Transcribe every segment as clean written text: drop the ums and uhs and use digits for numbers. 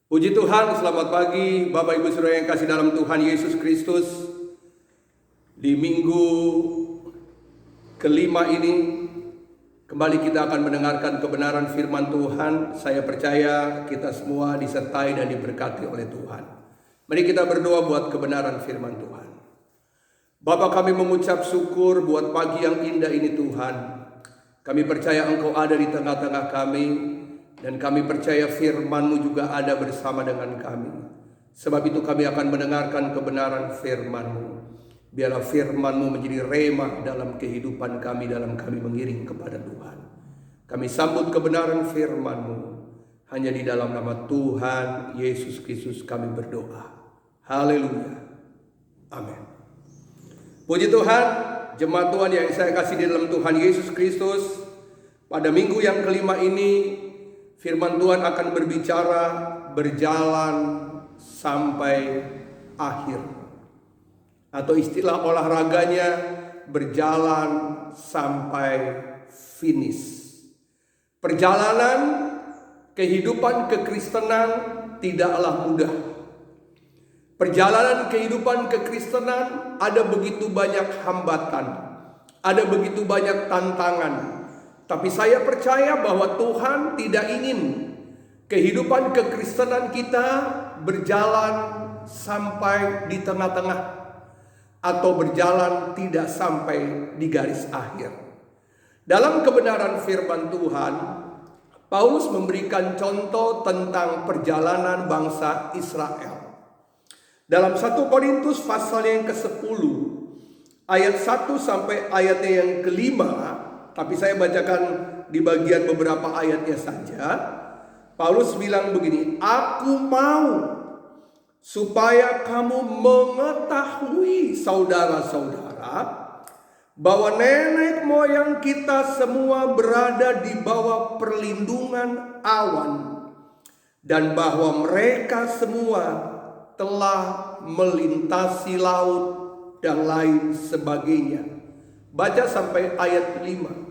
Puji Tuhan, selamat pagi Bapak Ibu Saudara yang kasih dalam Tuhan Yesus Kristus. Di minggu kelima ini kembali kita akan mendengarkan kebenaran firman Tuhan. Saya percaya kita semua disertai dan diberkati oleh Tuhan. Mari kita berdoa buat kebenaran firman Tuhan. Bapa, kami mengucap syukur buat pagi yang indah ini Tuhan. Kami percaya Engkau ada di tengah-tengah kami. Dan kami percaya firman-Mu juga ada bersama dengan kami. Sebab itu kami akan mendengarkan kebenaran firman-Mu. Biarlah firman-Mu menjadi rema dalam kehidupan kami, dalam kami mengiring kepada Tuhan. Kami sambut kebenaran firman-Mu. Hanya di dalam nama Tuhan Yesus Kristus kami berdoa. Haleluya. Amin. Puji Tuhan, jemaat Tuhan yang saya kasih di dalam Tuhan Yesus Kristus. Pada minggu yang kelima ini, firman Tuhan akan berbicara berjalan sampai akhir. Atau istilah olahraganya berjalan sampai finish. Perjalanan kehidupan kekristenan tidaklah mudah. Perjalanan kehidupan kekristenan ada begitu banyak hambatan, ada begitu banyak tantangan. Tapi saya percaya bahwa Tuhan tidak ingin kehidupan kekristenan kita berjalan sampai di tengah-tengah atau berjalan tidak sampai di garis akhir. Dalam kebenaran firman Tuhan, Paulus memberikan contoh tentang perjalanan bangsa Israel. Dalam 1 Korintus pasal yang ke-10 ayat 1 sampai ayatnya yang ke-5, tapi saya bacakan di bagian beberapa ayatnya saja. Paulus bilang begini, "Aku mau supaya kamu mengetahui saudara-saudara bahwa nenek moyang kita semua berada di bawah perlindungan awan dan bahwa mereka semua telah melintasi laut dan lain sebagainya." Baca sampai ayat 5.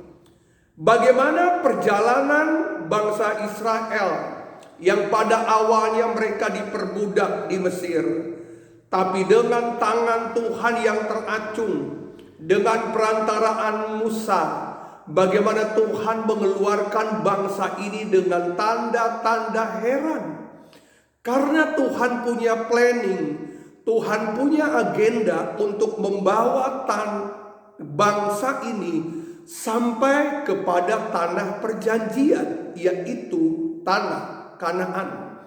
Bagaimana perjalanan bangsa Israel yang pada awalnya mereka diperbudak di Mesir, tapi dengan tangan Tuhan yang teracung, dengan perantaraan Musa, bagaimana Tuhan mengeluarkan bangsa ini dengan tanda-tanda heran. Karena Tuhan punya planning, Tuhan punya agenda untuk membawa bangsa ini sampai kepada tanah perjanjian, yaitu tanah Kanaan.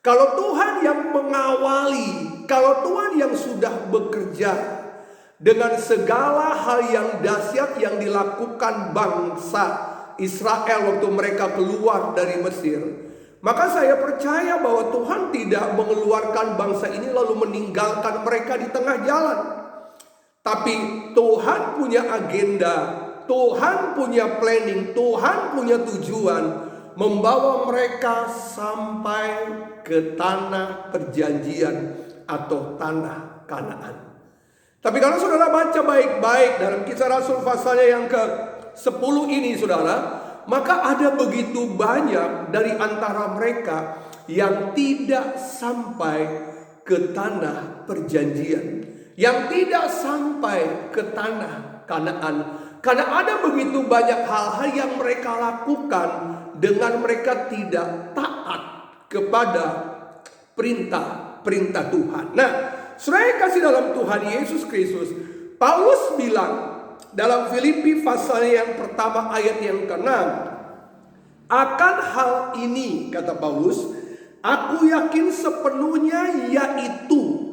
Kalau Tuhan yang mengawali, kalau Tuhan yang sudah bekerja dengan segala hal yang dahsyat yang dilakukan bangsa Israel waktu mereka keluar dari Mesir, maka saya percaya bahwa Tuhan tidak mengeluarkan bangsa ini lalu meninggalkan mereka di tengah jalan. Tapi Tuhan punya agenda, Tuhan punya planning, Tuhan punya tujuan membawa mereka sampai ke tanah perjanjian atau tanah Kanaan. Tapi kalau saudara baca baik-baik dalam Kisah Rasul pasalnya yang ke-10 ini saudara, maka ada begitu banyak dari antara mereka yang tidak sampai ke tanah perjanjian, yang tidak sampai ke tanah Kanaan. Karena ada begitu banyak hal-hal yang mereka lakukan dengan mereka tidak taat kepada perintah Tuhan. Nah, saudara kasih dalam Tuhan Yesus Kristus, Paulus bilang dalam Filipi pasal yang pertama ayat yang ke-6, akan hal ini kata Paulus, aku yakin sepenuhnya, yaitu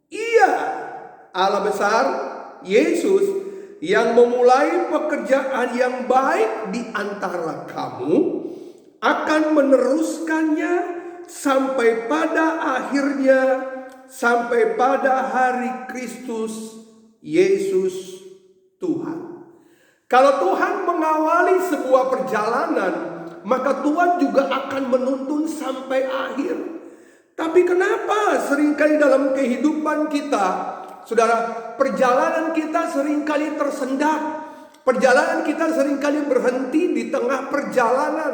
Ia Allah besar Yesus yang memulai pekerjaan yang baik di antara kamu akan meneruskannya sampai pada akhirnya, sampai pada hari Kristus Yesus Tuhan. Kalau Tuhan mengawali sebuah perjalanan, maka Tuhan juga akan menuntun sampai akhir. Tapi kenapa seringkali dalam kehidupan kita, saudara, perjalanan kita seringkali tersendat. Perjalanan kita seringkali berhenti di tengah perjalanan.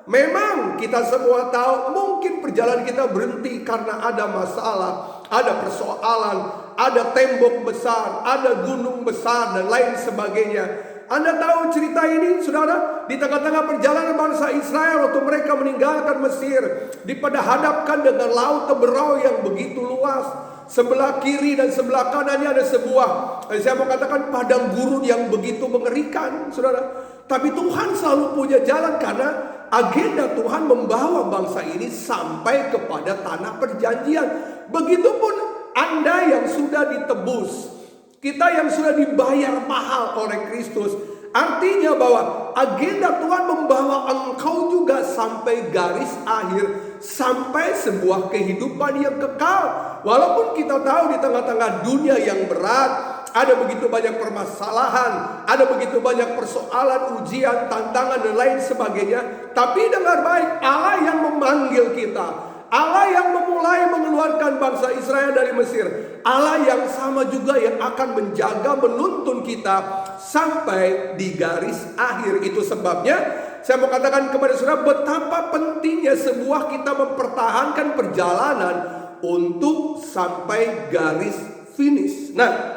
Memang kita semua tahu mungkin perjalanan kita berhenti karena ada masalah, ada persoalan, ada tembok besar, ada gunung besar dan lain sebagainya. Anda tahu cerita ini, saudara? Di tengah-tengah perjalanan bangsa Israel waktu mereka meninggalkan Mesir, dipadahadapkan dengan laut Teberau yang begitu luas. Sebelah kiri dan sebelah kanannya ada sebuah, saya mau katakan, padang gurun yang begitu mengerikan, saudara. Tapi Tuhan selalu punya jalan karena agenda Tuhan membawa bangsa ini sampai kepada tanah perjanjian. Begitupun Anda yang sudah ditebus, kita yang sudah dibayar mahal oleh Kristus. Artinya bahwa agenda Tuhan membawa engkau juga sampai garis akhir, sampai sebuah kehidupan yang kekal. Walaupun kita tahu di tengah-tengah dunia yang berat, ada begitu banyak permasalahan, ada begitu banyak persoalan, ujian, tantangan dan lain sebagainya. Tapi dengar baik, Allah yang memanggil kita, Allah yang memulai mengeluarkan bangsa Israel dari Mesir, Allah yang sama juga yang akan menjaga, menuntun kita sampai di garis akhir. Itu sebabnya saya mau katakan kepada saudara, betapa pentingnya sebuah kita mempertahankan perjalanan untuk sampai garis finish. Nah,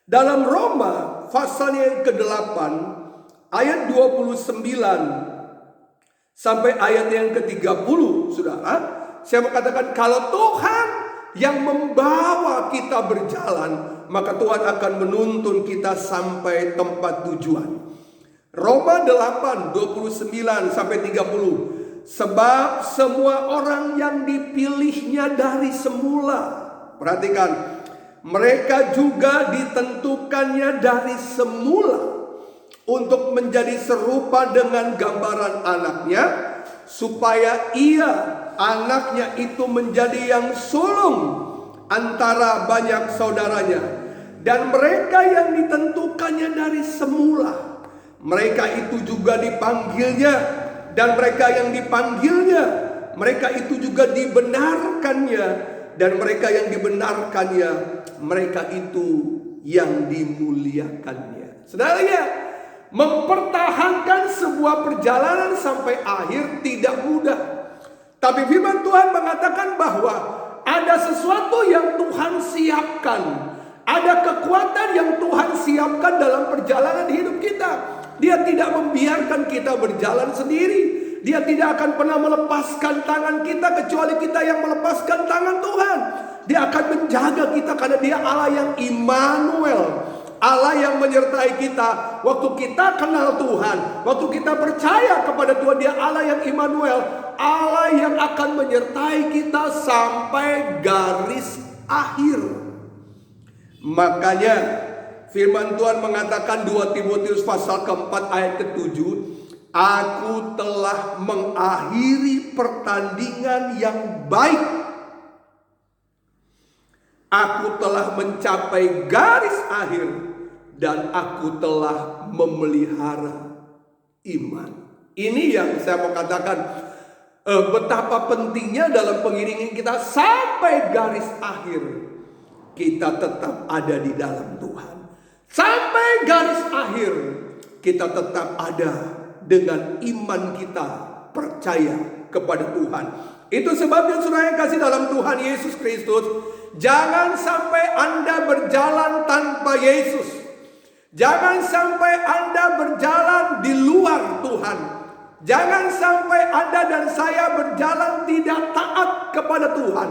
dalam Roma pasal yang ke-8 ayat 29 sampai ayat yang ke-30, saudara, saya mau katakan kalau Tuhan yang membawa kita berjalan, maka Tuhan akan menuntun kita sampai tempat tujuan. Roma 8, 29 sampai 30. Sebab semua orang yang dipilihnya dari semula, perhatikan, mereka juga ditentukannya dari semula untuk menjadi serupa dengan gambaran anaknya, supaya ia, anaknya itu, menjadi yang sulung antara banyak saudaranya. Dan mereka yang ditentukannya dari semula, mereka itu juga dipanggilnya. Dan mereka yang dipanggilnya, mereka itu juga dibenarkannya. Dan mereka yang dibenarkannya, mereka itu yang dimuliakannya. Saudaranya, mempertahankan sebuah perjalanan sampai akhir tidak mudah. Tapi firman Tuhan mengatakan bahwa ada sesuatu yang Tuhan siapkan, ada kekuatan yang Tuhan siapkan dalam perjalanan hidup kita. Dia tidak membiarkan kita berjalan sendiri. Dia tidak akan pernah melepaskan tangan kita kecuali kita yang melepaskan tangan Tuhan. Dia akan menjaga kita karena Dia Allah yang Immanuel, Allah yang menyertai kita. Waktu kita kenal Tuhan, waktu kita percaya kepada Tuhan, Dia Allah yang Immanuel, Allah yang akan menyertai kita sampai garis akhir. Makanya firman Tuhan mengatakan 2 Timotius pasal keempat ayat ke-7, aku telah mengakhiri pertandingan yang baik. Aku telah mencapai garis akhir dan aku telah memelihara iman. Ini yang saya mau katakan, betapa pentingnya dalam pengiringan kita sampai garis akhir, kita tetap ada di dalam Tuhan. Sampai garis akhir, kita tetap ada dengan iman kita, percaya kepada Tuhan. Itu sebabnya saudara yang kasih dalam Tuhan Yesus Kristus, jangan sampai Anda berjalan tanpa Yesus. Jangan sampai Anda berjalan di luar Tuhan. Jangan sampai Anda dan saya berjalan tidak taat kepada Tuhan.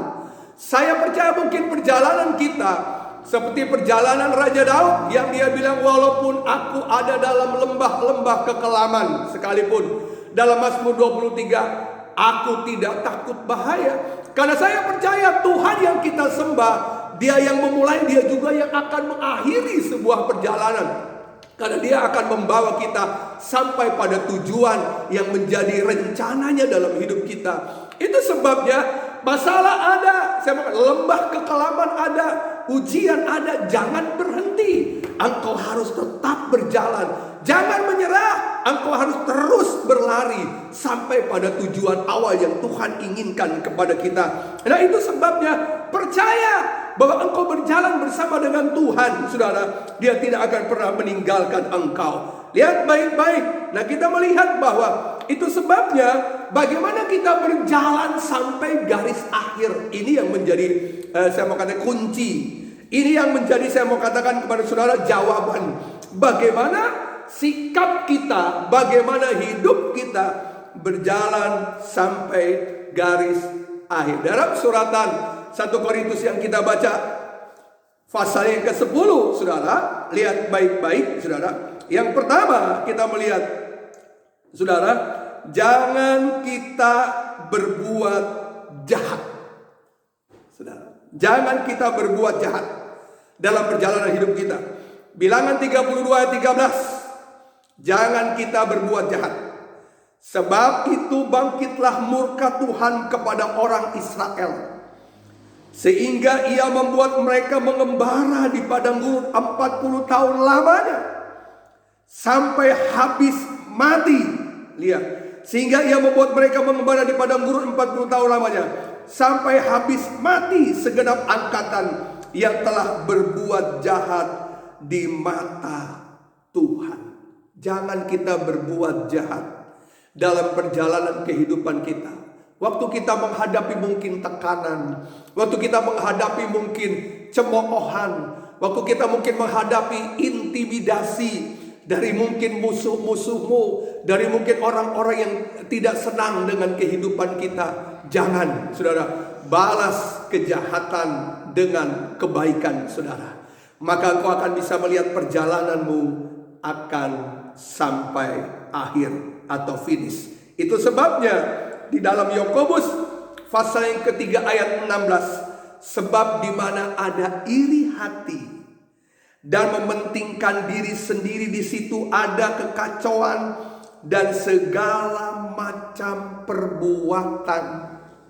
Saya percaya mungkin perjalanan kita seperti perjalanan Raja Daud yang dia bilang, walaupun aku ada dalam lembah-lembah kekelaman sekalipun, dalam Mazmur 23, aku tidak takut bahaya. Karena saya percaya Tuhan yang kita sembah, Dia yang memulai, Dia juga yang akan mengakhiri sebuah perjalanan. Karena Dia akan membawa kita sampai pada tujuan yang menjadi rencananya dalam hidup kita. Itu sebabnya masalah ada, lembah kekelaman ada, ujian ada, jangan berhenti. Engkau harus tetap berjalan. Jangan menyerah, engkau harus terus berlari sampai pada tujuan awal yang Tuhan inginkan kepada kita. Nah, itu sebabnya percaya bahwa engkau berjalan bersama dengan Tuhan, saudara. Dia tidak akan pernah meninggalkan engkau. Lihat baik-baik. Nah, kita melihat bahwa itu sebabnya bagaimana kita berjalan sampai garis akhir. Ini yang menjadi saya mau katakan kunci. Ini yang menjadi saya mau katakan kepada saudara jawaban. Bagaimana sikap kita, bagaimana hidup kita berjalan sampai garis akhir. Dalam suratan 1 Korintus yang kita baca pasal yang ke-10, saudara, lihat baik-baik, saudara. Yang pertama kita melihat, saudara, jangan kita berbuat jahat. Saudara, jangan kita berbuat jahat dalam perjalanan hidup kita. Bilangan 32 ayat 13. Jangan kita berbuat jahat. Sebab itu bangkitlah murka Tuhan kepada orang Israel, sehingga ia membuat mereka mengembara di padang gurun 40 tahun lamanya, sampai habis mati. Lihat, sehingga ia membuat mereka mengembara di padang gurun 40 tahun lamanya, sampai habis mati segenap angkatan yang telah berbuat jahat di mata Tuhan. Jangan kita berbuat jahat dalam perjalanan kehidupan kita. Waktu kita menghadapi mungkin tekanan, waktu kita menghadapi mungkin cemoohan, waktu kita mungkin menghadapi intimidasi dari mungkin musuh-musuhmu, dari mungkin orang-orang yang tidak senang dengan kehidupan kita. Jangan, saudara, balas kejahatan dengan kebaikan, saudara. Maka engkau akan bisa melihat perjalananmu akan sampai akhir atau finish. Itu sebabnya di dalam Yakobus pasal yang ketiga ayat 16, sebab di mana ada iri hati dan mementingkan diri sendiri, di situ ada kekacauan dan segala macam perbuatan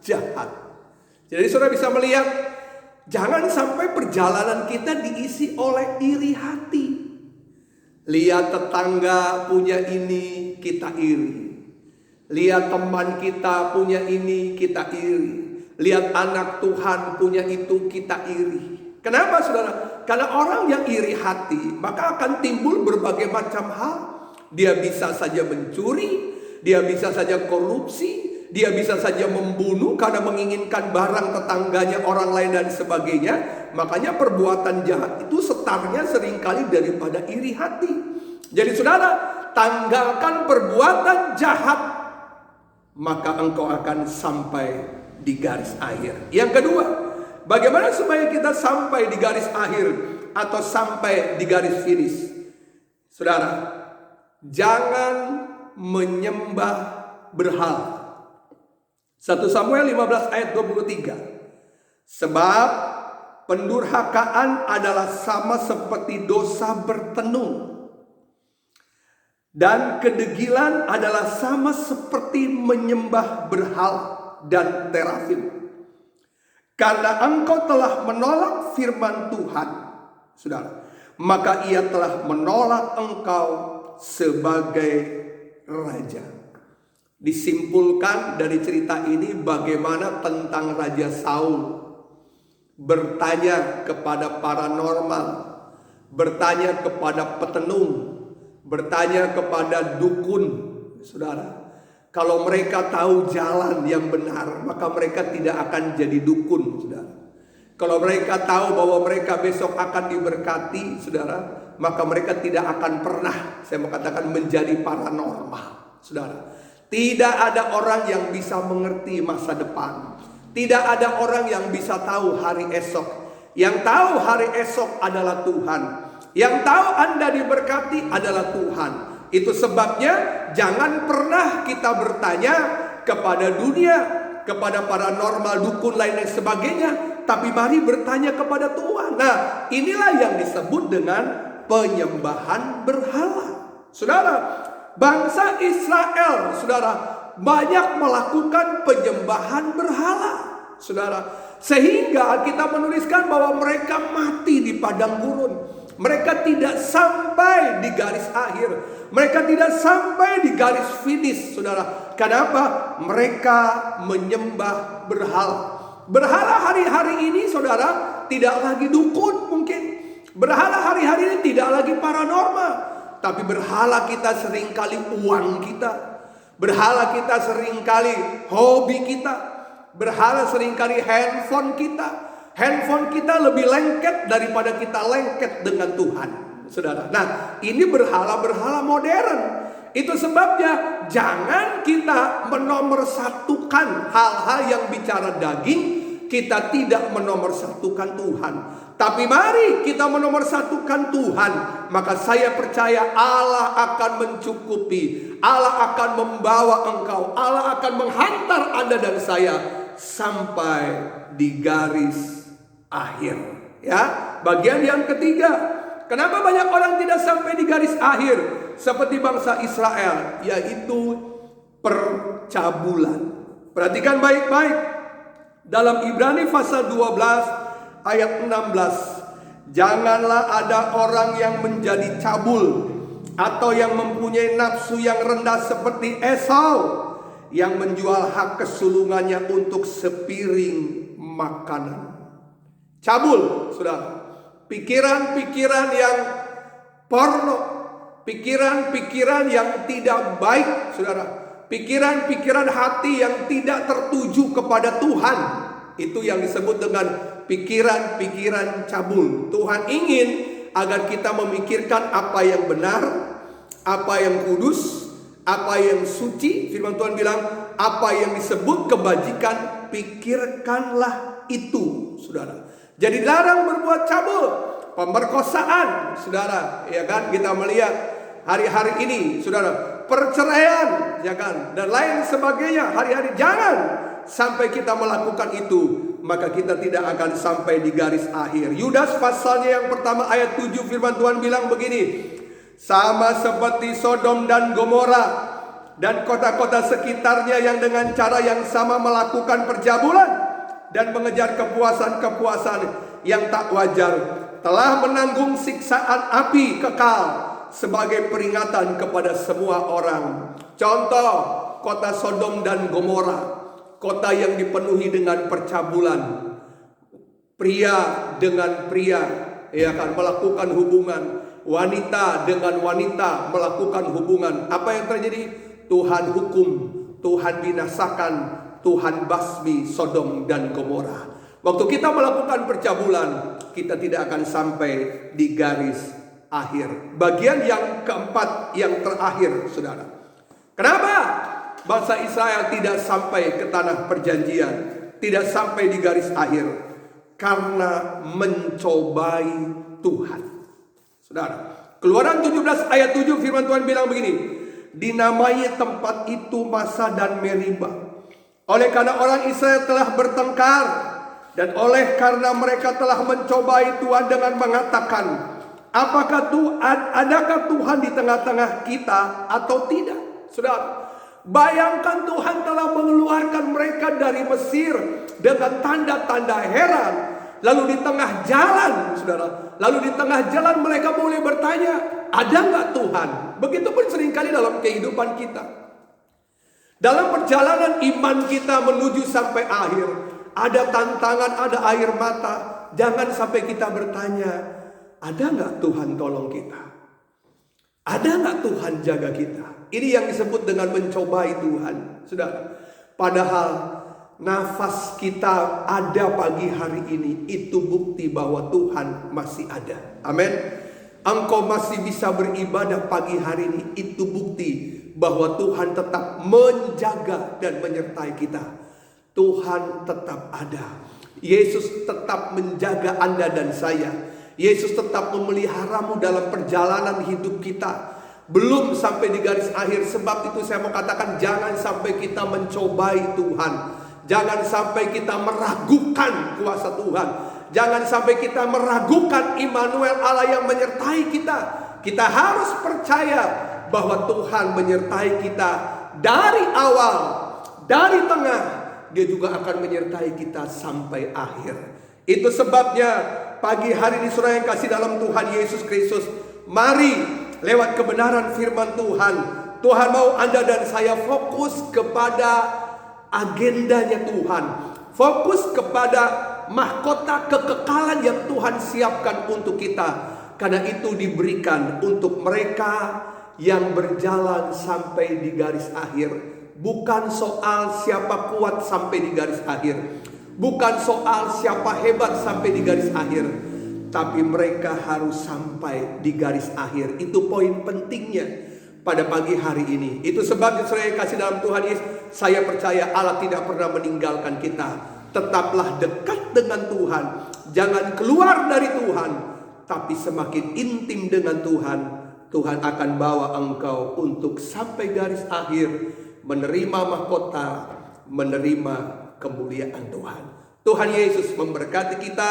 jahat. Jadi saudara bisa melihat, jangan sampai perjalanan kita diisi oleh iri hati. Lihat tetangga punya ini, kita iri. Lihat teman kita punya ini, kita iri. Lihat anak Tuhan punya itu, kita iri. Kenapa, saudara? Karena orang yang iri hati, maka akan timbul berbagai macam hal. Dia bisa saja mencuri, dia bisa saja korupsi, dia bisa saja membunuh karena menginginkan barang tetangganya, orang lain dan sebagainya. Makanya perbuatan jahat itu setarnya seringkali daripada iri hati. Jadi saudara, tanggalkan perbuatan jahat, maka engkau akan sampai di garis akhir. Yang kedua, bagaimana supaya kita sampai di garis akhir atau sampai di garis finish? Saudara, jangan menyembah berhala. 1 Samuel 15 ayat 23. Sebab pendurhakaan adalah sama seperti dosa bertenung, dan kedegilan adalah sama seperti menyembah berhala dan terafim. Karena engkau telah menolak firman Tuhan, saudara, maka ia telah menolak engkau sebagai raja. Disimpulkan dari cerita ini bagaimana tentang Raja Saul bertanya kepada paranormal, bertanya kepada petenung, bertanya kepada dukun. Saudara, kalau mereka tahu jalan yang benar, maka mereka tidak akan jadi dukun, saudara. Kalau mereka tahu bahwa mereka besok akan diberkati, saudara, maka mereka tidak akan pernah, saya mau katakan, menjadi paranormal, saudara. Tidak ada orang yang bisa mengerti masa depan. Tidak ada orang yang bisa tahu hari esok. Yang tahu hari esok adalah Tuhan. Yang tahu Anda diberkati adalah Tuhan. Itu sebabnya jangan pernah kita bertanya kepada dunia, kepada paranormal, dukun lain dan sebagainya, tapi mari bertanya kepada Tuhan. Nah, inilah yang disebut dengan penyembahan berhala. Saudara, bangsa Israel, saudara, banyak melakukan penyembahan berhala, saudara. Sehingga kita menuliskan bahwa mereka mati di padang gurun. Mereka tidak sampai di garis akhir. Mereka tidak sampai di garis finish, saudara. Kenapa? Mereka menyembah berhala. Berhala hari-hari ini, saudara, tidak lagi dukun mungkin. Berhala hari-hari ini tidak lagi paranormal. tapi berhala kita seringkali uang kita, berhala kita seringkali hobi kita, berhala seringkali handphone kita. Handphone kita lebih lengket daripada kita lengket dengan Tuhan, saudara. Nah, ini berhala-berhala modern. Itu sebabnya jangan kita menomorsatukan hal-hal yang bicara daging. Kita tidak menomorsatukan Tuhan, tapi mari kita menomorsatukan Tuhan. Maka saya percaya Allah akan mencukupi, Allah akan membawa engkau, Allah akan menghantar Anda dan saya sampai di garis akhir. Ya, bagian yang ketiga, kenapa banyak orang tidak sampai di garis akhir seperti bangsa Israel, yaitu percabulan. Perhatikan baik-baik. Dalam Ibrani pasal 12 ayat 16, janganlah ada orang yang menjadi cabul atau yang mempunyai nafsu yang rendah seperti Esau, yang menjual hak kesulungannya untuk sepiring makanan. Cabul, saudara, pikiran-pikiran yang porno, pikiran-pikiran yang tidak baik, saudara, pikiran-pikiran hati yang tidak tertuju kepada Tuhan. Itu yang disebut dengan pikiran-pikiran cabul. Tuhan ingin agar kita memikirkan apa yang benar, apa yang kudus, apa yang suci. Firman Tuhan bilang, apa yang disebut kebajikan, pikirkanlah itu, saudara. Jadi larang berbuat cabul, pemerkosaan, saudara. Ya kan, kita melihat hari-hari ini, saudara, perceraian, ya kan, dan lain sebagainya. Hari-hari jangan sampai kita melakukan itu, maka kita tidak akan sampai di garis akhir. Yudas pasalnya yang pertama ayat 7, firman Tuhan bilang begini, sama seperti Sodom dan Gomora dan kota-kota sekitarnya yang dengan cara yang sama melakukan percabulan dan mengejar kepuasan-kepuasan yang tak wajar, telah menanggung siksaan api kekal sebagai peringatan kepada semua orang. Contoh kota Sodom dan Gomora, kota yang dipenuhi dengan percabulan, pria dengan pria, ya kan, melakukan hubungan, wanita dengan wanita melakukan hubungan. Apa yang terjadi? Tuhan hukum, Tuhan binasakan, Tuhan basmi Sodom dan Gomora. Waktu kita melakukan percabulan, kita tidak akan sampai di garis akhir. Bagian yang keempat, yang terakhir, saudara. Kenapa bangsa Israel tidak sampai ke tanah perjanjian, tidak sampai di garis akhir? Karena mencobai Tuhan, saudara. Keluaran 17 ayat 7, firman Tuhan bilang begini, dinamai tempat itu Masa dan Meriba, oleh karena orang Israel telah bertengkar, dan oleh karena mereka telah mencobai Tuhan dengan mengatakan, adakah Tuhan di tengah-tengah kita atau tidak? Saudara, bayangkan Tuhan telah mengeluarkan mereka dari Mesir dengan tanda-tanda heran. Lalu di tengah jalan, saudara, lalu di tengah jalan mereka mulai bertanya, ada nggak Tuhan? Begitupun seringkali dalam kehidupan kita. Dalam perjalanan iman kita menuju sampai akhir, ada tantangan, ada air mata. Jangan sampai kita bertanya, ada nggak Tuhan tolong kita? Ada nggak Tuhan jaga kita? Ini yang disebut dengan mencobai Tuhan, saudara. Padahal nafas kita ada pagi hari ini, itu bukti bahwa Tuhan masih ada. Amin. Engkau masih bisa beribadah pagi hari ini, itu bukti bahwa Tuhan tetap menjaga dan menyertai kita. Tuhan tetap ada. Yesus tetap menjaga Anda dan saya. Yesus tetap memeliharamu dalam perjalanan hidup kita. Belum sampai di garis akhir. Sebab itu saya mau katakan, jangan sampai kita mencobai Tuhan. Jangan sampai kita meragukan kuasa Tuhan. Jangan sampai kita meragukan Immanuel, Allah yang menyertai kita. Kita harus percaya bahwa Tuhan menyertai kita dari awal, dari tengah. Dia juga akan menyertai kita sampai akhir. Itu sebabnya pagi hari ini, saudara yang kasih dalam Tuhan Yesus Kristus, mari lewat kebenaran firman Tuhan, Tuhan mau Anda dan saya fokus kepada agendanya Tuhan. Fokus kepada mahkota kekekalan yang Tuhan siapkan untuk kita. karena itu diberikan untuk mereka yang berjalan sampai di garis akhir. Bukan soal siapa kuat sampai di garis akhir, bukan soal siapa hebat sampai di garis akhir, tapi mereka harus sampai di garis akhir. Itu poin pentingnya pada pagi hari ini. Itu sebabnya saya kasih dalam Tuhan Yesus, saya percaya Allah tidak pernah meninggalkan kita. Tetaplah dekat dengan Tuhan, jangan keluar dari Tuhan, tapi semakin intim dengan Tuhan, Tuhan akan bawa engkau untuk sampai garis akhir, menerima mahkota, menerima kemuliaan Tuhan. Tuhan Yesus memberkati kita.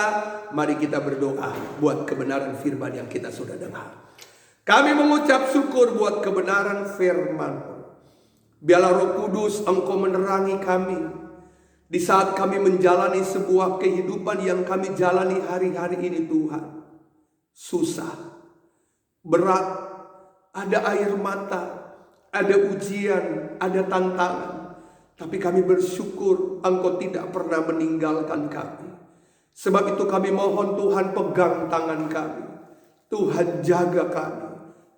Mari kita berdoa buat kebenaran firman yang kita sudah dengar. Kami mengucap syukur buat kebenaran firman. Biarlah Roh Kudus Engkau menerangi kami di saat kami menjalani sebuah kehidupan yang kami jalani hari-hari ini Tuhan. Susah, berat, ada air mata, ada ujian, ada tantangan. Tapi kami bersyukur Engkau tidak pernah meninggalkan kami. Sebab itu kami mohon Tuhan pegang tangan kami, Tuhan jaga kami,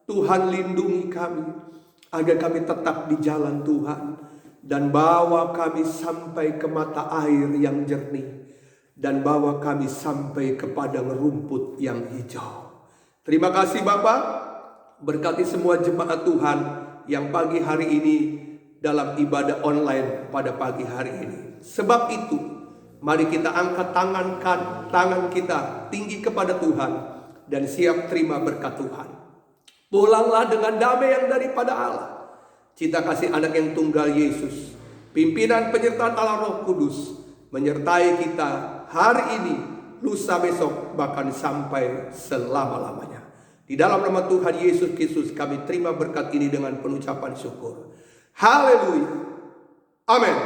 Tuhan lindungi kami, agar kami tetap di jalan Tuhan. Dan bawa kami sampai ke mata air yang jernih, dan bawa kami sampai ke padang rumput yang hijau. Terima kasih Bapak. Berkati semua jemaat Tuhan yang pagi hari ini dalam ibadah online pada pagi hari ini. Sebab itu, mari kita angkat tangan kita tinggi kepada Tuhan dan siap terima berkat Tuhan. Pulanglah dengan damai yang daripada Allah, cita kasih anak yang tunggal Yesus, pimpinan penyertaan Allah Roh Kudus menyertai kita hari ini, lusa besok, bahkan sampai selama-lamanya. Di dalam nama Tuhan Yesus Kristus kami terima berkat ini dengan penucapan syukur. Haleluya. Amin.